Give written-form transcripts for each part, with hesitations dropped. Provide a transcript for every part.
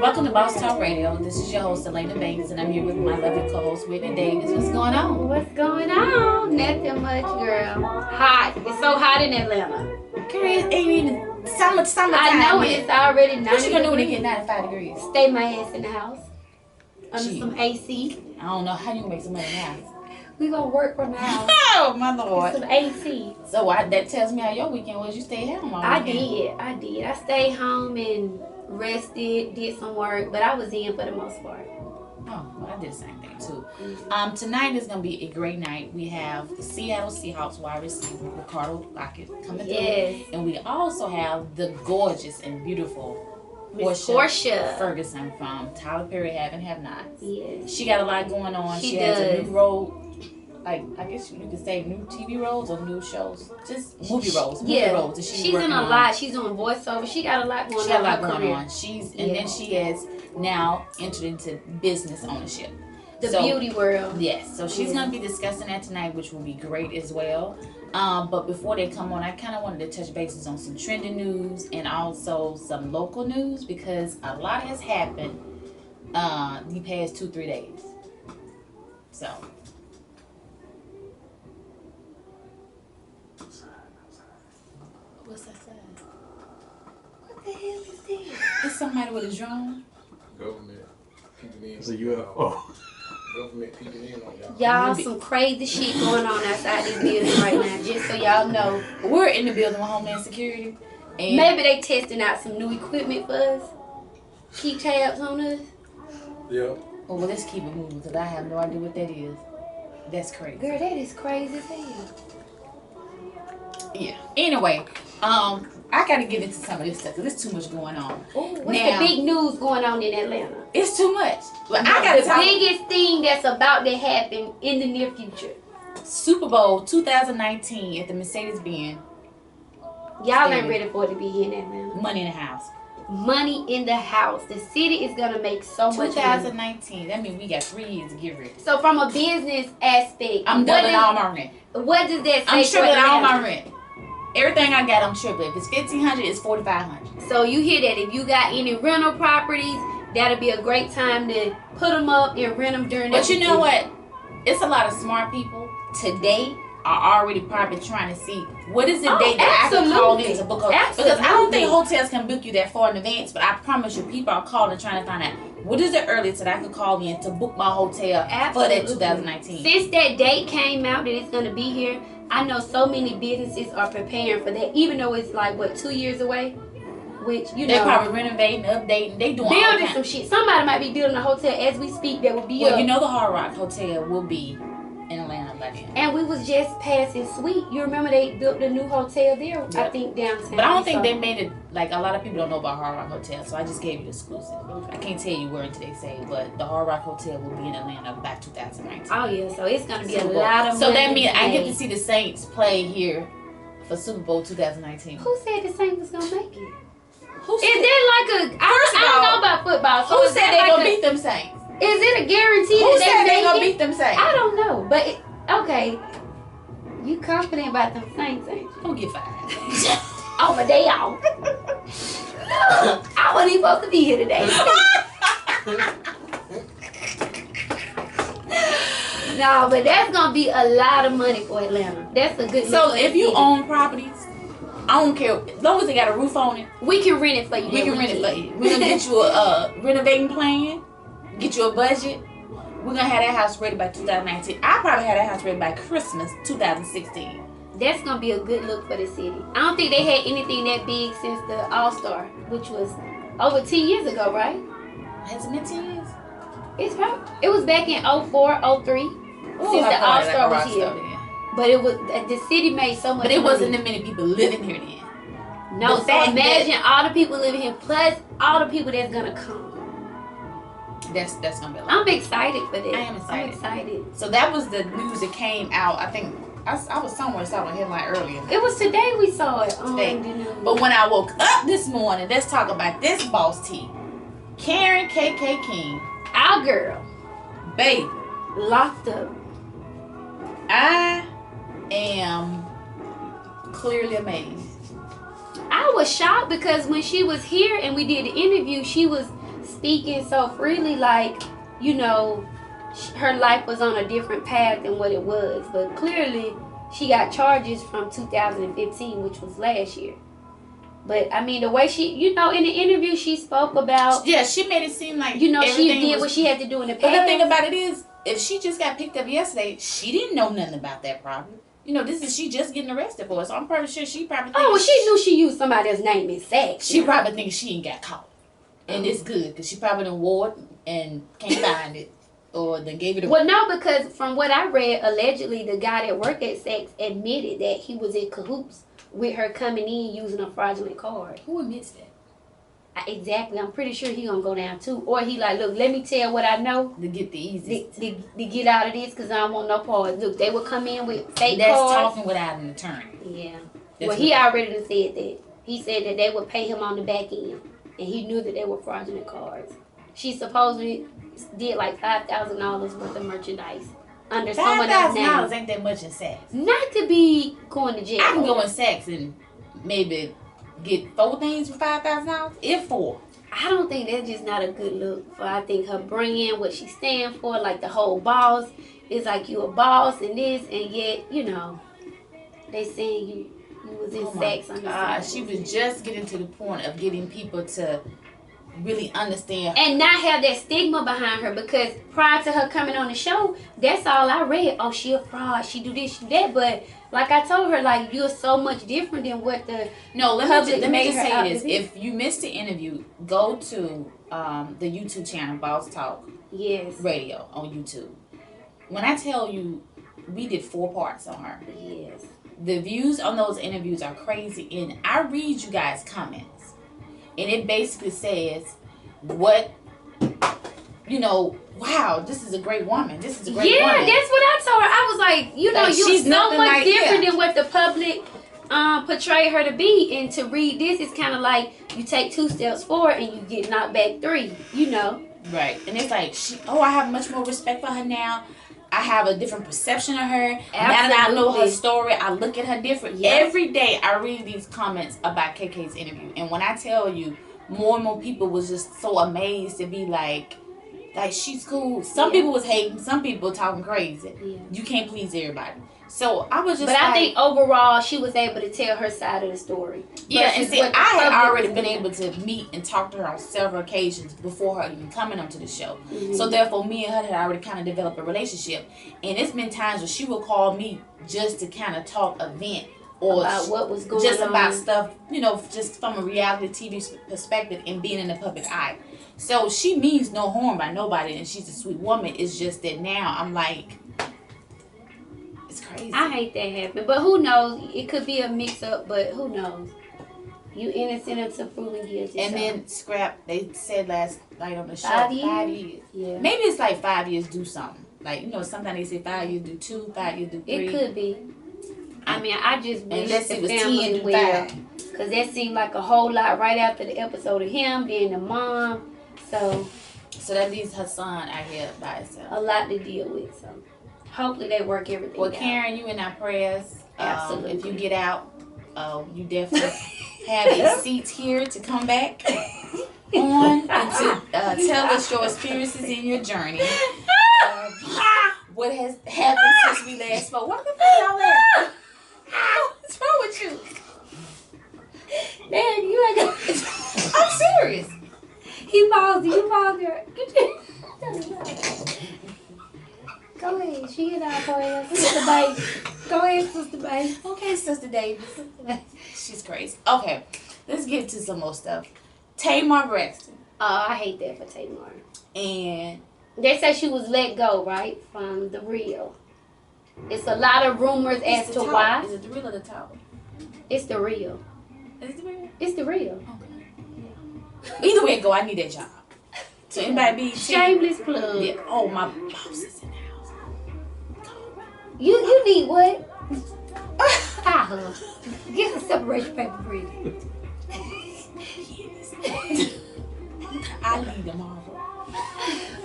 Welcome to Boss Talk Radio. This is your host, Elena Banks, and I'm here with my lovely co-host, Whitney Davis. What's going on? What's going on? Nothing much, girl. Hot. It's so hot in Atlanta. Girl, it ain't even summertime. I know it's already 90 What you gonna do when it get 95 degrees? Stay my ass in the house. Under some AC. I don't know how you make some money now. We gonna work from the house. Oh, my Lord. Some AC. So that tells me how your weekend was. You stayed home all weekend. I did. I stayed home and rested, did some work, but I was in for the most part. Oh, well, I did the same thing too. Tonight is gonna be a great night. We have the Seattle Seahawks wide receiver Ricardo Lockett coming through, and we also have the gorgeous and beautiful Portia Ferguson from Tyler Perry Have and Have Nots. Yes, she got a lot going on. She has a new role. Like, I guess you could say new TV roles or new shows. Just movie roles. Movie roles that she's in a lot. She's doing voiceover. She got a lot going on. She got a lot going on. Then she has now entered into business ownership. The beauty world. Yes. So she's going to be discussing that tonight, which will be great as well. But before they come on, I kind of wanted to touch bases on some trending news and also some local news because a lot has happened the past 2-3 days. So... What's that say? What the hell is this? It's somebody with a drone. Government peeking in. It's a UFO. Government peeking in on y'all. Y'all, some crazy shit going on outside this building right now. Just so y'all know, we're in the building with Homeland Security, and maybe they testing out some new equipment for us. Keep tabs on us. Yeah. Well, let's keep it moving because I have no idea what that is. That's crazy. Girl, that is crazy as hell. Yeah. Anyway, I gotta get into some of this stuff because there's too much going on. What's the big news going on in Atlanta? It's too much. But I gotta talk. The biggest thing that's about to happen in the near future. Super Bowl 2019 at the Mercedes-Benz. Y'all ain't ready for it to be here in Atlanta. Money in the house. Money in the house. The city is gonna make so much 2019. That means we got 3 years to get ready. So from a business aspect, I'm doubling all my rent. What does that say? I'm tripling all my rent. Everything I got, I'm tripling. If it's $1,500, it's $4,500. So you hear that? If you got any rental properties, that'll be a great time to put them up and rent them during. But you know what? It's a lot of smart people today are already probably trying to see what is the date that I can call in to book a hotel. Because I don't think hotels can book you that far in advance. But I promise you, people are calling trying to find out what is the earliest that I could call in to book my hotel for that 2019. Since that date came out that it's going to be here, I know so many businesses are preparing for that, even though it's like, what, 2 years away? Which, you know. They're probably renovating, updating, they doing building some shit. Somebody might be building a hotel as we speak that will be Well, you know the Hard Rock Hotel will be in Atlanta by then. And we was just passing Sweet. You remember they built a new hotel there, yep. I think, downtown. But I don't think they made it, like, a lot of people don't know about Hard Rock Hotel, so I just gave you the exclusive. I can't tell you where until they say it, but the Hard Rock Hotel will be in Atlanta by 2019. Oh, yeah, so it's going to be a lot of money. So that means I get to see the Saints play here for Super Bowl 2019. Who said the Saints was going to make it? Who said, is that like a... I don't know about football. So who said they going to beat them Saints? Is it a guarantee who that said they going to beat them Saints? I don't know, but... Okay, you confident about them Saints, ain't you? Don't get fired. Oh, my day off. I wasn't even supposed to be here today. No, but that's going to be a lot of money for Atlanta. That's a good So if you own properties, I don't care. As long as they got a roof on it, we can rent it for you. We can rent it for you. We're going to get you a renovating plan, get you a budget. We're going to have that house ready by 2019. I'll probably have that house ready by Christmas 2016. That's going to be a good look for the city. I don't think they had anything that big since the All-Star, which was over 10 years ago, right? Has it been 10 years? It's probably, it was back in 04, 03, since the All-Star was here. But it was, the city made so much But it money. wasn't that many people living here then. No, so imagine all the people living here, plus all the people that's going to come. That's gonna be a lot. I'm excited for that. I am excited. I'm excited. So that was the news that came out. I think I was somewhere saw a headline earlier. It was today we saw it. Today. But when I woke up this morning, let's talk about this boss tea. Karen KK King, our girl, baby, locked up. I am clearly amazed. I was shocked because when she was here and we did the interview, she was speaking so freely, like, you know, her life was on a different path than what it was. But clearly, she got charges from 2015, which was last year. But, I mean, the way she, you know, in the interview, she spoke about... Yeah, she made it seem like, you know, she did what she had to do in the past. But the thing about it is, if she just got picked up yesterday, she didn't know nothing about that problem. You know, this is she just getting arrested for it. So I'm pretty sure she probably thinks... Oh, well, she knew she used somebody else's name in sex. She probably thinks she ain't got caught. And it's good, because she probably done wore it and can't find it. Or they gave it Well, no, because from what I read, allegedly the guy that worked at Sex admitted that he was in cahoots with her coming in using a fraudulent card. Who admits that? Exactly. I'm pretty sure he gonna go down too. Or he like, look, let me tell what I know. To get the easiest. To get out of this, because I don't want no parts. Look, they would come in with fake That's cards. talking without an attorney. Yeah. That's well, he already done said that. He said that they would pay him on the back end. And he knew that they were fraudulent cards. She supposedly did like $5,000 worth of merchandise under someone else's name. $5,000 ain't that much in sex. Not to be going to jail. I can go in sex and maybe get 4 things for $5,000. If 4. I don't think that's just not a good look for. I think her brand, what she stand for, like the whole boss, is like you a boss and this, and yet, you know, they saying you was in sex under she was just getting to the point of getting people to really understand and not have that stigma behind her, because prior to her coming on the show, that's all I read. Oh, she a fraud, she do this, she do that. But like I told her, like, you're so much different than what the let me just say this. If you missed the interview, go to the YouTube channel B.A.U.S.E Radio on YouTube. When I tell you we did 4 parts on her, the views on those interviews are crazy. And I read you guys' comments, and it basically says, what, you know, wow, this is a great woman. This is a great woman. Yeah, that's what I told her. I was like, you know, you're so much different than what the public portray her to be. And to read this, it's kind of like you take 2 steps forward and you get knocked back 3, you know. Right. And it's like, I have much more respect for her now. I have a different perception of her. Absolutely. Now that I know her story, I look at her different. Yes. Every day I read these comments about KK's interview. And when I tell you, more and more people was just so amazed to be like she's cool. Some people was hating. Some people talking crazy. Yeah. You can't please everybody. So I was just I think overall she was able to tell her side of the story. Yeah, and see, I had already been able to meet and talk to her on several occasions before her even coming onto the show. Mm-hmm. So therefore, me and her had already kind of developed a relationship. And it's been times where she would call me just to kind of talk event or about what was going on. Just about stuff, you know, just from a reality TV perspective and being in the public eye. So she means no harm by nobody, and she's a sweet woman. It's just that now I'm like, it's crazy. I hate that happen, but who knows? It could be a mix-up, but who knows? You innocent until proven guilty. And then Scrap, they said last night on the show, 5 years? 5 years. Yeah. Maybe it's like 5 years do something. Like, you know, sometimes they say 5 years do 2, 5 years do 3. It could be. I mean, I just wish the family well, because that seemed like a whole lot right after the episode of him being the mom. So that leaves her son out here by himself. A lot to deal with. So hopefully they work everything out. Well, Karen, you in our prayers. Absolutely. If you get out, you definitely have a seat here to come back on and to tell us your experiences in your journey. What has happened since we last spoke? What the fuck y'all at? What's wrong with you? Man, you ain't gonna... I'm serious. He paused you. You paused her. Go ahead. She in our prayers. Sister Baby. Go ahead, Sister Baby. Okay, Sister Davis. She's crazy. Okay, let's get to some more stuff. Tamar Braxton. Oh, I hate that for Tamar. And they say she was let go, right, from the Rio. It's a lot of rumors as to why. Is it the real or the tower? It's the Rio. Is it the real? It's the Rio. Okay. Either way it go, I need that job. So anybody be shameless plug. Yeah. Oh, my boss is in the house. You need what? Get the separation paper ready. I need them all.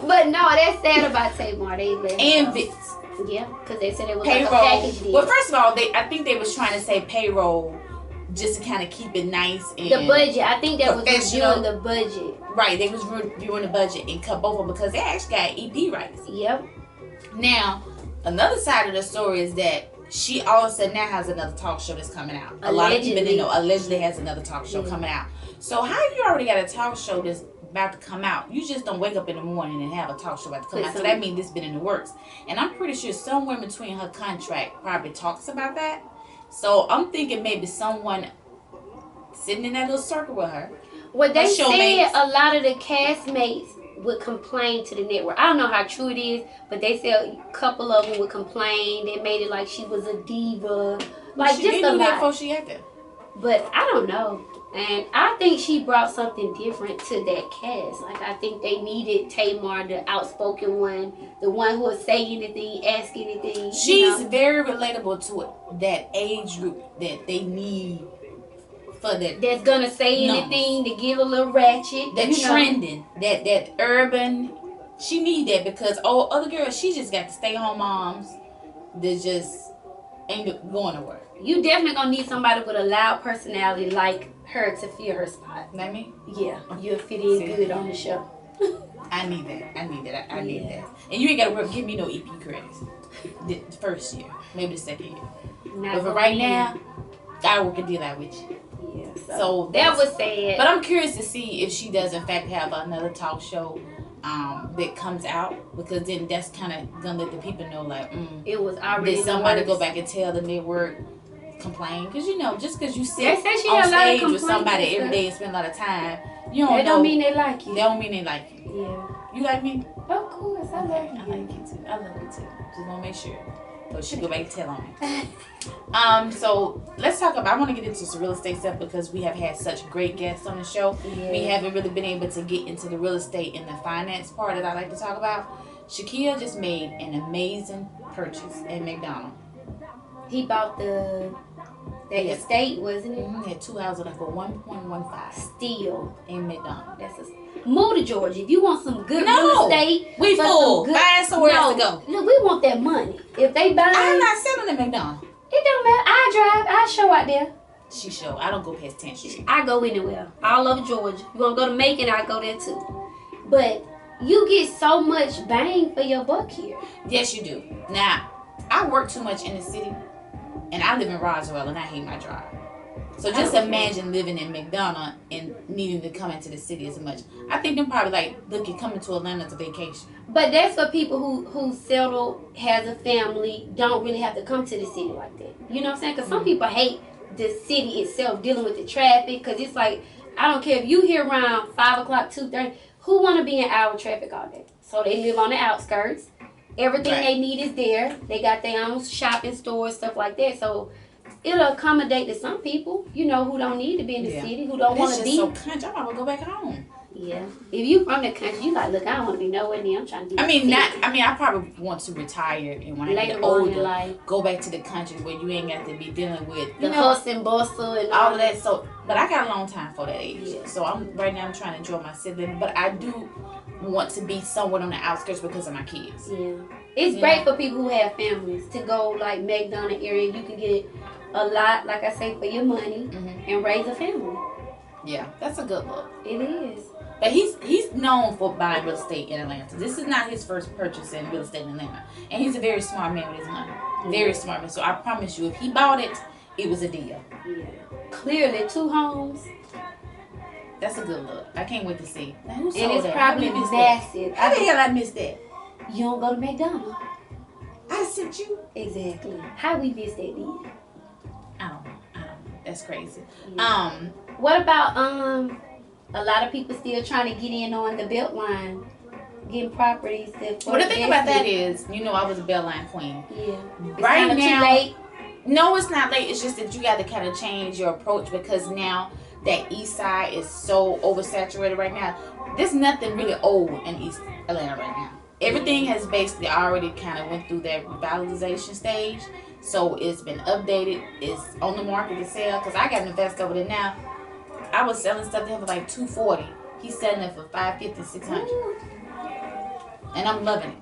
But no, that's sad about Tamar. They let and Vince. Yeah, because they said it was payroll. Like a package deal. Well, first of all, I think they was trying to say payroll just to kind of keep it nice and the budget. I think that was professional. reviewing the budget. Right, they was reviewing the budget and cut both of them because they actually got EP rights. Yep. Now, another side of the story is that she also now has another talk show that's coming out. A lot of people didn't know. Allegedly has another talk show coming out. So how you already got a talk show that's about to come out? You just don't wake up in the morning and have a talk show about to come out. So that means this been in the works. And I'm pretty sure somewhere between her contract probably talks about that. So I'm thinking maybe someone sitting in that little circle with her. Well, they said a lot of the castmates would complain to the network. I don't know how true it is, but they said a couple of them would complain. They made it like she was a diva, like just a lot. Before she had that. But I don't know, and I think she brought something different to that cast. Like I think they needed Tamar, the outspoken one, the one who would say anything, ask anything. She's very relatable to it, that age group that they need. That's gonna say anything to get a little ratchet. That trending, that urban. She need that because other girls, she just got to stay home moms that just ain't going nowhere. You definitely gonna need somebody with a loud personality like her to fill her spot. Like me? Yeah, you'll fit in good on the show. I need that. I need that. And you ain't gotta give me no EP credits. The first year, maybe the second year. But for right now, I work a deal out with you. Yeah, so that was sad. But I'm curious to see if she does in fact have another talk show that comes out, because then that's kind of gonna let the people know like it was already. Did somebody go back and tell the network, complain? Because just because you sit on stage with somebody every day and spend a lot of time, you don't know. That don't mean they like you. That don't mean they like you. Yeah. You like me? Of course, I like you. I like you too. I love you too. Just want to make sure. So she go back and tell on me. So let's talk about, I want to get into some real estate stuff because we have had such great guests on the show. Yeah. We haven't really been able to get into the real estate and the finance part that I like to talk about. Shaquille just made an amazing purchase at McDonald's. He bought the estate, wasn't it? He had 2 houses for 1.15. Still in McDonald's. That's move to Georgia if you want some good real estate. We full. Find somewhere else to go. Look, we want that money. If they buy, I'm not selling at McDonald's. It don't matter. I drive. I show out there. She show. I don't go past 10th Street. I go anywhere. All over Georgia. You want to go to Macon? I go there too. But you get so much bang for your buck here. Yes, you do. Now, I work too much in the city, and I live in Roswell, and I hate my drive. So just imagine living in McDonough and needing to come into the city as much. I think they're probably like looking coming to Atlanta to vacation. But that's for people who settle, has a family, don't really have to come to the city like that. You know what I'm saying? Because some people hate the city itself, dealing with the traffic. Because it's like, I don't care if you here around 5 o'clock, 2:30. Who want to be in hour traffic all day? So they live on the outskirts. Everything they need is there. They got their own shopping stores, stuff like that. So it'll accommodate to some people, who don't need to be in the city, who don't want to be. So country. I'm gonna go back home. Yeah. If you from the country, you like, look, I don't want to be nowhere near. I'm trying to be. I probably want to retire and when I get older, go back to the country where you ain't got to be dealing with the hustle and bustle and all of that. So, but I got a long time for that age. Yeah. So I'm trying to enjoy my sibling, but I do want to be somewhat on the outskirts because of my kids. Yeah. It's great for people who have families to go like McDonough area. You can get a lot, like I say, for your money and raise a family. Yeah, that's a good look. It is. But he's known for buying real estate in Atlanta. This is not his first purchase in real estate in Atlanta. And he's a very smart man with his money. Very smart man. So I promise you, if he bought it, it was a deal. Yeah. Clearly, 2 homes. That's a good look. I can't wait to see. Now, who and it's probably massive. How the hell I missed that? You don't go to McDonald's. I sent you. Exactly. How we missed that then? I don't know. That's crazy. Yeah. What about a lot of people still trying to get in on the Beltline, getting properties. Well, the thing about that is, I was a Beltline queen. Yeah. Right now, too late. No, it's not late. It's just that you got to kind of change your approach because now that East Side is so oversaturated right now. There's nothing really old in East Atlanta right now. Everything has basically already kind of went through that revitalization stage. So it's been updated. It's on the market to sell. Because I got an investor over there now. I was selling stuff to him for like $240. He's selling it for $550, $600. and I'm loving it.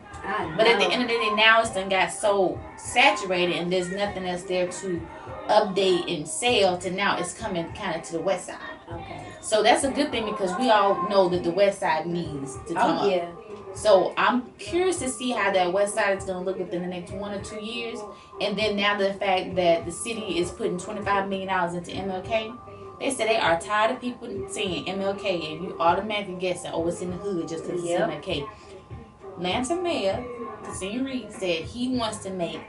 But at the end of the day, now it's done got so saturated, and there's nothing else there to update and sell. To now, it's coming kind of to the west side. Okay. So that's a good thing because we all know that the west side needs to come up. Yeah. So I'm curious to see how that west side is going to look within the next 1 or 2 years. And then now the fact that the city is putting $25 million into MLK, they said they are tired of people saying MLK, and you automatically guessing, oh, it's in the hood just because it's MLK. Atlanta Mayor Cassini Reed said he wants to make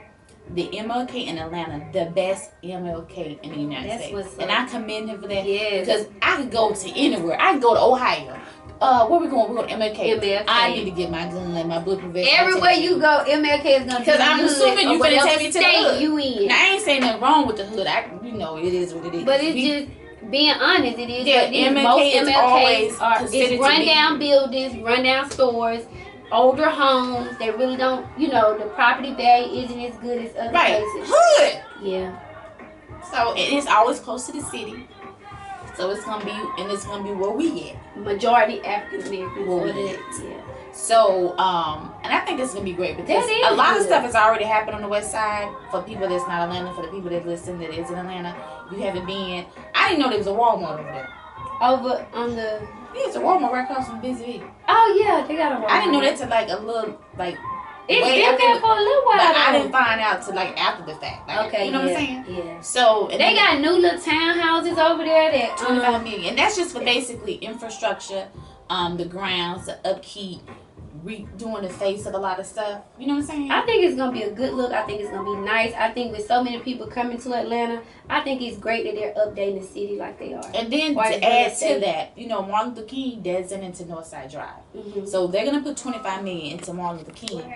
the MLK in Atlanta the best MLK in the United States. And I commend him for that. Yes. Because I could go to anywhere. I could go to Ohio. Where we going? We're going to MLK. I need to get my gun, my bulletproof vest. Everywhere you go, MLK is going to be because I'm assuming you're going to take me to the hood. You in. Now, I ain't saying nothing wrong with the hood. It is what it is. But it's just being honest. It is what it is. MLK Most is MLKs are it's run-down buildings, run-down stores, older homes. They really don't, the property value isn't as good as other places. Hood. Yeah. So, it is always close to the city. So it's gonna be where we at. Majority African Americans. Where we at. Yeah. So, and I think it's gonna be great because a lot of stuff has already happened on the west side for people that's not Atlanta, for the people that listen that is in Atlanta. If you haven't been, I didn't know there was a Walmart over there. Over on the. Yeah, it's a Walmart right across from B.A.U.S.E. Oh yeah, they got a Walmart. I didn't know that till like a little like. It's been there for a little while. But I didn't find out till like after the fact. Like, okay, you know what I'm saying? Yeah. So they got new little townhouses over there that $25 million, and that's just for basically infrastructure, the grounds, the upkeep, redoing the face of a lot of stuff. You know what I'm saying? I think it's gonna be a good look. I think it's gonna be nice. I think with so many people coming to Atlanta, I think it's great that they're updating the city like they are. And then to add to that, Martin Luther King designated into Northside Drive. So they're gonna put $25 million into Martin Luther King.